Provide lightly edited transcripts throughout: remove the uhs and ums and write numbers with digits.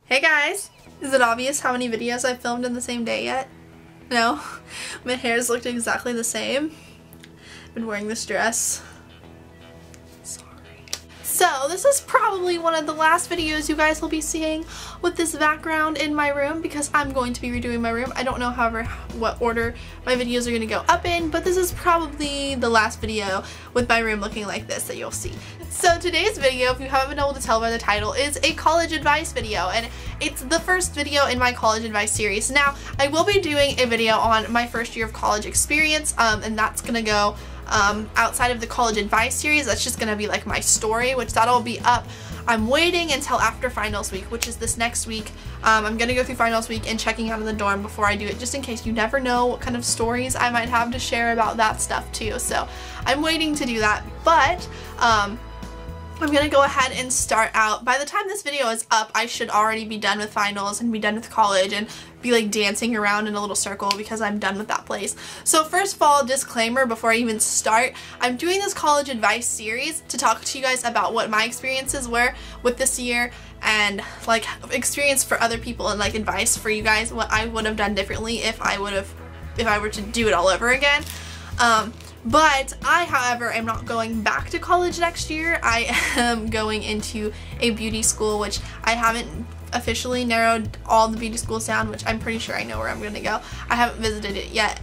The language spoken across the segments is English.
Hey guys! Is it obvious how many videos I've filmed in the same day yet? No? My hair's looked exactly the same. I've been wearing this dress. Sorry. So this is probably one of the last videos you guys will be seeing with this background in my room because I'm going to be redoing my room. I don't know, however, what order my videos are going to go up in, but this is probably the last video with my room looking like this that you'll see. So today's video, if you haven't been able to tell by the title, is a college advice video, and it's the first video in my college advice series. Now, I will be doing a video on my first year of college experience, and that's gonna go outside of the college advice series. That's just gonna be like my story, which that'll be up. I'm waiting until after finals week, which is this next week. I'm gonna go through finals week and checking out of the dorm before I do it, just in case. You never know what kind of stories I might have to share about that stuff too. So I'm waiting to do that, but I'm gonna go ahead and start out. By the time this video is up, I should already be done with finals and be done with college and be like dancing around in a little circle because I'm done with that place. So first of all, disclaimer before I even start, I'm doing this college advice series to talk to you guys about what my experiences were with this year and like experience for other people and like advice for you guys, what I would have done differently if I were to do it all over again. But I, however, am not going back to college next year. I am going into a beauty school, which I haven't officially narrowed all the beauty schools down, which I'm pretty sure I know where I'm going to go. I haven't visited it yet.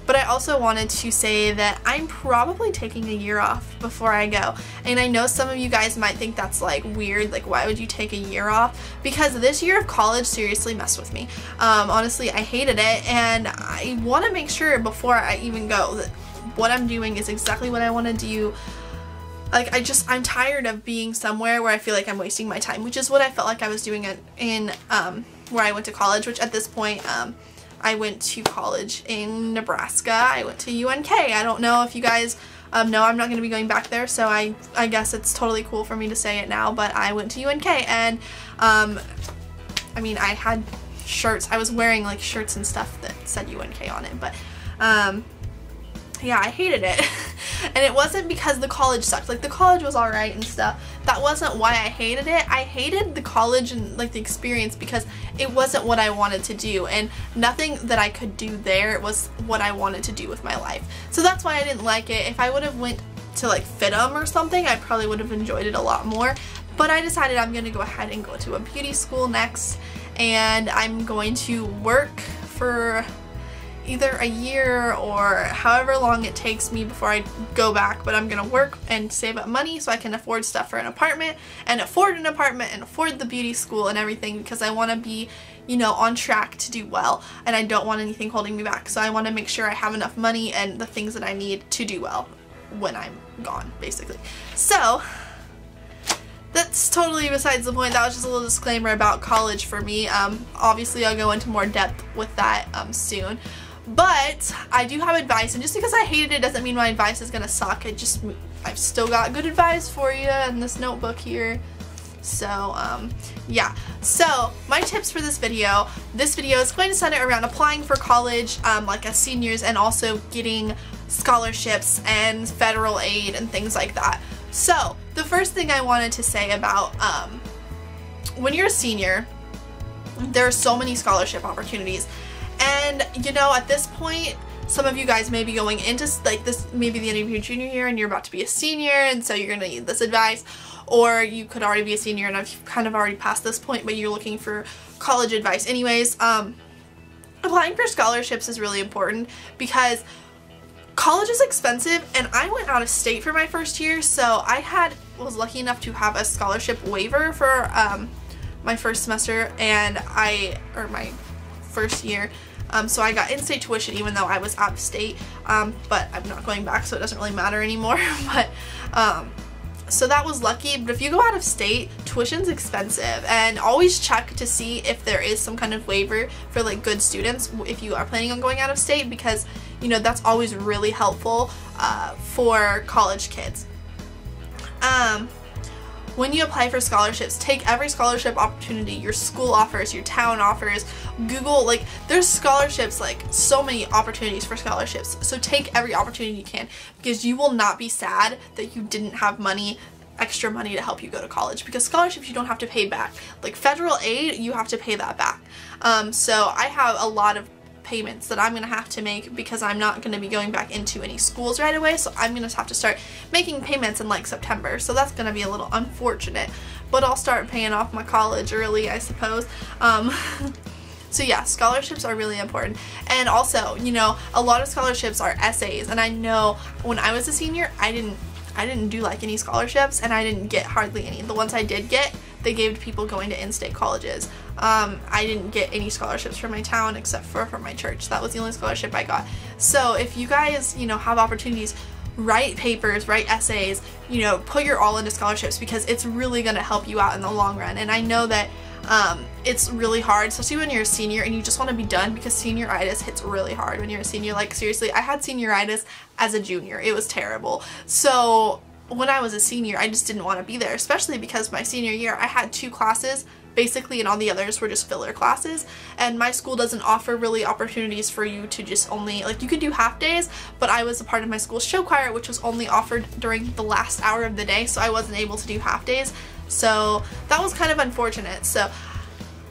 But I also wanted to say that I'm probably taking a year off before I go. And I know some of you guys might think that's like weird, like why would you take a year off? Because this year of college seriously messed with me. Honestly, I hated it, and I want to make sure before I even go that what I'm doing is exactly what I want to do. Like I'm tired of being somewhere where I feel like I'm wasting my time, which is what I felt like I was doing in where I went to college, which at this point I went to college in Nebraska. I went to UNK. I don't know if you guys know, I'm not going to be going back there, so I guess it's totally cool for me to say it now, but I went to UNK, and I mean, I had shirts. I was wearing like shirts and stuff that said UNK on it, but yeah, I hated it. And it wasn't because the college sucked. Like, the college was alright and stuff. That wasn't why I hated it. I hated the college and like the experience because it wasn't what I wanted to do, and nothing that I could do there was what I wanted to do with my life. So that's why I didn't like it. If I would have went to like FITM or something, I probably would have enjoyed it a lot more. But I decided I'm going to go ahead and go to a beauty school next, and I'm going to work for either a year or however long it takes me before I go back, but I'm gonna work and save up money so I can afford stuff for an apartment and afford the beauty school and everything, because I want to be, you know, on track to do well, and I don't want anything holding me back. So I want to make sure I have enough money and the things that I need to do well when I'm gone, basically. So that's totally besides the point. That was just a little disclaimer about college for me. Obviously I'll go into more depth with that soon. But I do have advice, and just because I hated it doesn't mean my advice is gonna suck. I've still got good advice for you in this notebook here. So yeah, so my tips for this video is going to center around applying for college like as seniors, and also getting scholarships and federal aid and things like that. So the first thing I wanted to say about when you're a senior, there are so many scholarship opportunities. And you know, at this point, some of you guys may be going into like this, maybe the end of your junior year and you're about to be a senior, and so you're going to need this advice. Or you could already be a senior and I've kind of already passed this point, but you're looking for college advice anyways. Applying for scholarships is really important because college is expensive, and I went out of state for my first year, so I was lucky enough to have a scholarship waiver for my first semester or my first year. So I got in-state tuition even though I was out of state, but I'm not going back, so it doesn't really matter anymore. But so that was lucky. But if you go out of state, tuition's expensive, and always check to see if there is some kind of waiver for like good students if you are planning on going out of state, because you know that's always really helpful for college kids. When you apply for scholarships, take every scholarship opportunity your school offers, your town offers. Google, like, there's scholarships, like so many opportunities for scholarships. So take every opportunity you can, because you will not be sad that you didn't have money extra money to help you go to college, because scholarships you don't have to pay back. Like federal aid, you have to pay that back. So I have a lot of payments that I'm going to have to make because I'm not going to be going back into any schools right away, so I'm going to have to start making payments in like September, so that's going to be a little unfortunate, but I'll start paying off my college early, I suppose. So yeah, scholarships are really important. And also, you know, a lot of scholarships are essays, and I know when I was a senior, I didn't do like any scholarships, and I didn't get hardly any. The ones I did get, they gave to people going to in-state colleges. I didn't get any scholarships from my town except for from my church. That was the only scholarship I got. So if you guys, you know, have opportunities, write papers, write essays, you know, put your all into scholarships, because it's really going to help you out in the long run. And I know that it's really hard, especially when you're a senior and you just want to be done, because senioritis hits really hard when you're a senior. Like seriously, I had senioritis as a junior. It was terrible. So when I was a senior, I just didn't want to be there, especially because my senior year I had 2 classes basically, and all the others were just filler classes, and my school doesn't offer really opportunities for you to just only, like, you could do half days, but I was a part of my school's show choir, which was only offered during the last hour of the day, so I wasn't able to do half days. So that was kind of unfortunate. So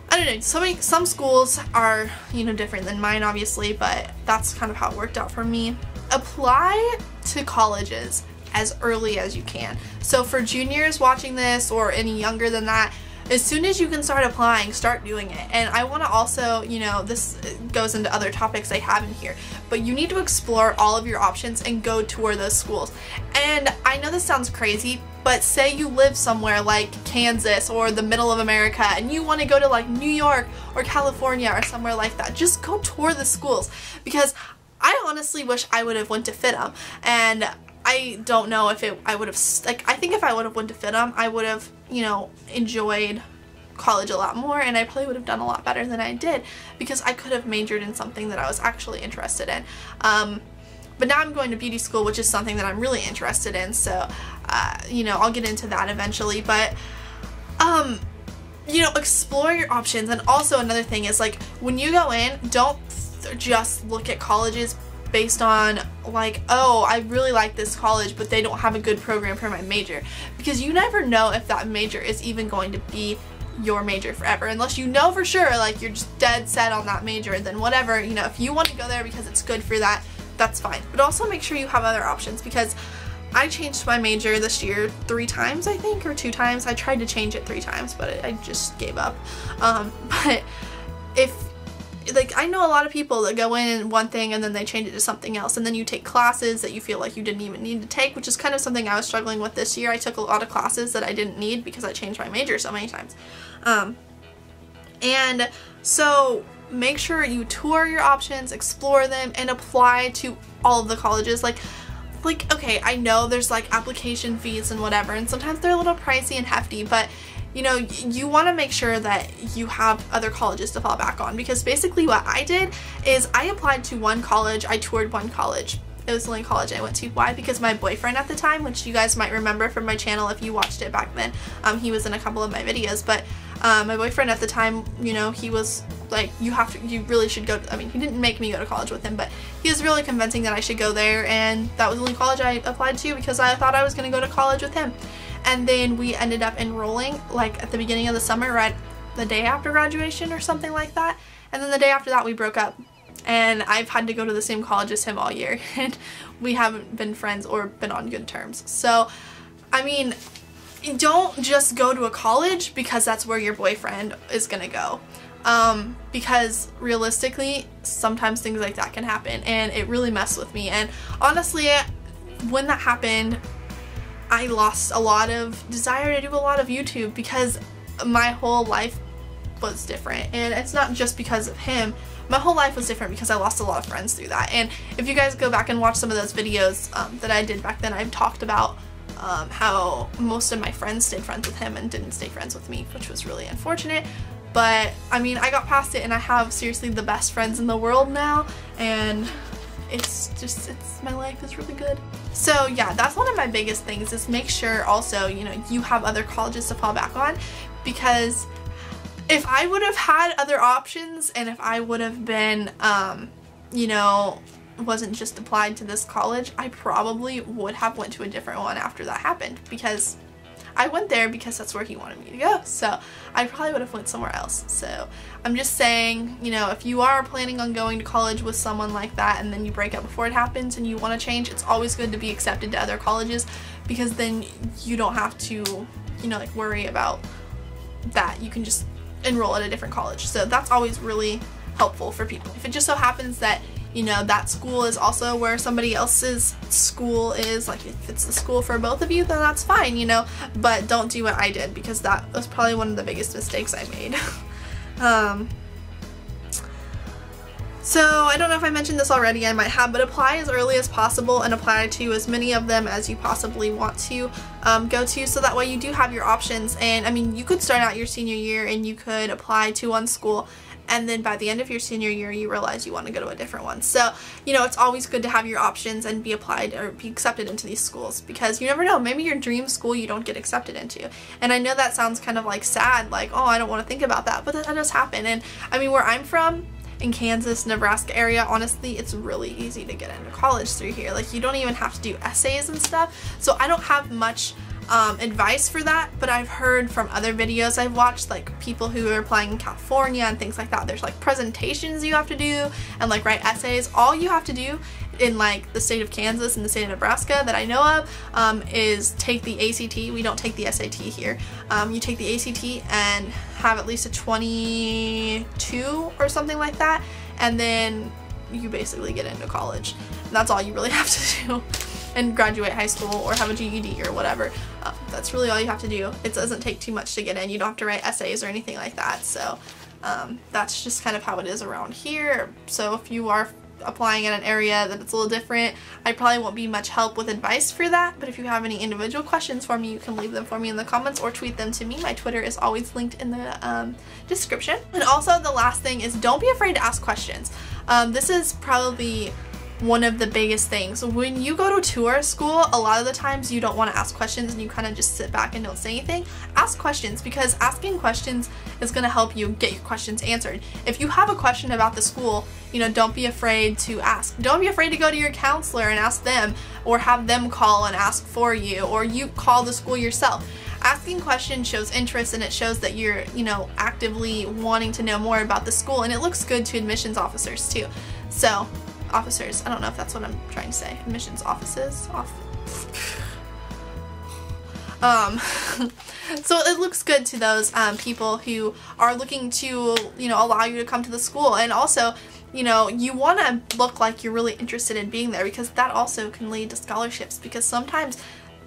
I don't know, some schools are, you know, different than mine obviously, but that's kind of how it worked out for me. Apply to colleges as early as you can. So for juniors watching this, or any younger than that, as soon as you can start applying, start doing it. And I want to also, you know, this goes into other topics I have in here, but you need to explore all of your options and go tour those schools. And I know this sounds crazy, but say you live somewhere like Kansas or the middle of America and you want to go to like New York or California or somewhere like that, just go tour the schools, because I honestly wish I would have went to FITM, and I don't know if I would have, like, I think if I would have went to FITM, I would have, you know, enjoyed college a lot more, and I probably would have done a lot better than I did, because I could have majored in something that I was actually interested in. But now I'm going to beauty school, which is something that I'm really interested in, so, you know, I'll get into that eventually, but, you know, explore your options. And also another thing is, like, when you go in, don't just look at colleges based on like, oh, I really like this college, but they don't have a good program for my major, because you never know if that major is even going to be your major forever, unless you know for sure, like, you're just dead set on that major. Then whatever, you know, if you want to go there because it's good for that, that's fine. But also make sure you have other options, because I changed my major this year 3 times, I think, or 2 times. I tried to change it 3 times, but I just gave up. But if, like, I know a lot of people that go in one thing and then they change it to something else, and then you take classes that you feel like you didn't even need to take, which is kind of something I was struggling with this year. I took a lot of classes that I didn't need because I changed my major so many times. And so make sure you tour your options, explore them, and apply to all of the colleges. Like, okay, I know there's like application fees and whatever, and sometimes they're a little pricey and hefty, but you know, you want to make sure that you have other colleges to fall back on, because basically what I did is I applied to one college, I toured one college. It was the only college I went to. Why? Because my boyfriend at the time, which you guys might remember from my channel if you watched it back then, he was in a couple of my videos, but my boyfriend at the time, you know, he was like, you really should go to, I mean, he didn't make me go to college with him, but he was really convincing that I should go there, and that was the only college I applied to because I thought I was going to go to college with him. And then we ended up enrolling like at the beginning of the summer, right the day after graduation or something like that. And then the day after that we broke up, and I've had to go to the same college as him all year, and we haven't been friends or been on good terms. So, I mean, don't just go to a college because that's where your boyfriend is gonna go. Because realistically, sometimes things like that can happen, and it really messed with me. And honestly, when that happened, I lost a lot of desire to do a lot of YouTube, because my whole life was different. And it's not just because of him. My whole life was different because I lost a lot of friends through that. And if you guys go back and watch some of those videos that I did back then, I've talked about how most of my friends stayed friends with him and didn't stay friends with me, which was really unfortunate. But I mean, I got past it, and I have seriously the best friends in the world now, and my life is really good. So yeah, that's one of my biggest things, is make sure also, you know, you have other colleges to fall back on, because if I would have had other options, and if I would have been, you know, wasn't just applied to this college, I probably would have went to a different one after that happened, because I went there because that's where he wanted me to go, so I probably would have went somewhere else. So I'm just saying, you know, if you are planning on going to college with someone like that and then you break up before it happens and you want to change, it's always good to be accepted to other colleges, because then you don't have to, you know, like worry about that. You can just enroll at a different college. So that's always really helpful for people. If it just so happens that, you know, that school is also where somebody else's school is, like if it's the school for both of you, then that's fine, you know, but don't do what I did, because that was probably one of the biggest mistakes I made. So I don't know if I mentioned this already, I might have, but apply as early as possible and apply to as many of them as you possibly want to go to, so that way you do have your options. And I mean, you could start out your senior year and you could apply to one school, and then by the end of your senior year you realize you want to go to a different one. So, you know, it's always good to have your options and be applied or be accepted into these schools, because you never know, maybe your dream school you don't get accepted into. And I know that sounds kind of like sad, like, oh, I don't want to think about that, but that does happen. And I mean, where I'm from, in Kansas, Nebraska area, honestly, it's really easy to get into college through here. Like, you don't even have to do essays and stuff. So I don't have much advice for that, but I've heard from other videos I've watched, like people who are applying in California and things like that, there's like presentations you have to do and like write essays. All you have to do in like the state of Kansas and the state of Nebraska that I know of is take the ACT. We don't take the SAT here. You take the ACT and have at least a 22 or something like that, and then you basically get into college. And that's all you really have to do. And graduate high school or have a GED or whatever. That's really all you have to do. It doesn't take too much to get in. You don't have to write essays or anything like that. So that's just kind of how it is around here. So if you are applying in an area that it's a little different, I probably won't be much help with advice for that, but if you have any individual questions for me, you can leave them for me in the comments or tweet them to me. My Twitter is always linked in the description. And also the last thing is, don't be afraid to ask questions. This is probably one of the biggest things. When you go to tour a school, a lot of the times you don't want to ask questions and you kind of just sit back and don't say anything. Ask questions, because asking questions is going to help you get your questions answered. If you have a question about the school, you know, don't be afraid to ask. Don't be afraid to go to your counselor and ask them, or have them call and ask for you, or you call the school yourself. Asking questions shows interest, and it shows that you're, you know, actively wanting to know more about the school, and it looks good to admissions officers too. So officers, I don't know if that's what I'm trying to say. Admissions offices. So it looks good to those people who are looking to, you know, allow you to come to the school. And also, you know, you want to look like you're really interested in being there, because that also can lead to scholarships, because sometimes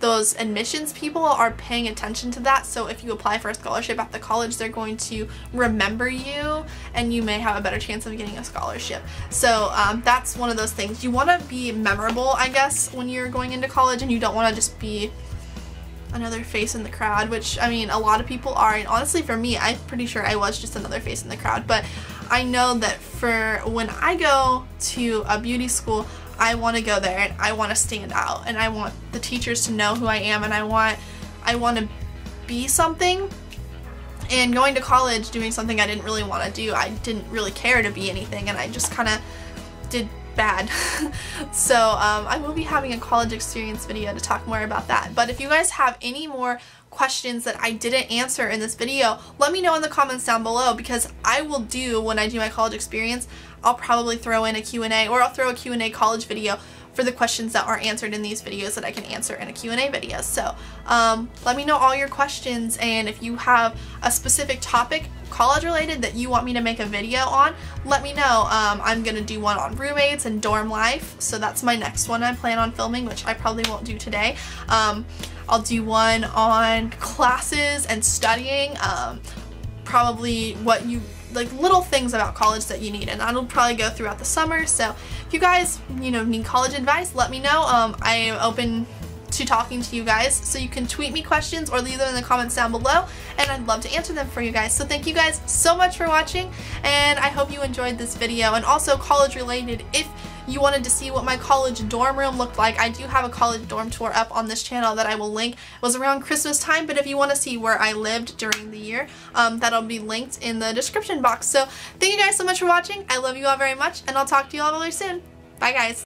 those admissions people are paying attention to that. So if you apply for a scholarship at the college, they're going to remember you and you may have a better chance of getting a scholarship. So that's one of those things. You want to be memorable, I guess, when you're going into college, and you don't want to just be another face in the crowd, which, I mean, a lot of people are. And honestly, for me, I'm pretty sure I was just another face in the crowd. But I know that for when I go to a beauty school, I want to go there and I want to stand out, and I want the teachers to know who I am, and I want to be something. And going to college doing something I didn't really want to do, I didn't really care to be anything, and I just kind of did bad. So I will be having a college experience video to talk more about that. But if you guys have any more questions that I didn't answer in this video, let me know in the comments down below, because I will do, when I do my college experience, I'll probably throw in a Q&A, or I'll throw a Q&A college video for the questions that aren't answered in these videos that I can answer in a Q&A video. So let me know all your questions, and if you have a specific topic college related that you want me to make a video on, let me know. I'm gonna do one on roommates and dorm life, so that's my next one I plan on filming, which I probably won't do today. I'll do one on classes and studying, probably what you like, little things about college that you need, and that'll probably go throughout the summer. So if you guys, you know, need college advice, let me know. I am open to talking to you guys, so you can tweet me questions or leave them in the comments down below, and I'd love to answer them for you guys. So thank you guys so much for watching, and I hope you enjoyed this video. And also college related, if you wanted to see what my college dorm room looked like, I do have a college dorm tour up on this channel that I will link. It was around Christmas time, but if you want to see where I lived during the year, that'll be linked in the description box. So thank you guys so much for watching. I love you all very much, and I'll talk to you all really soon. Bye guys.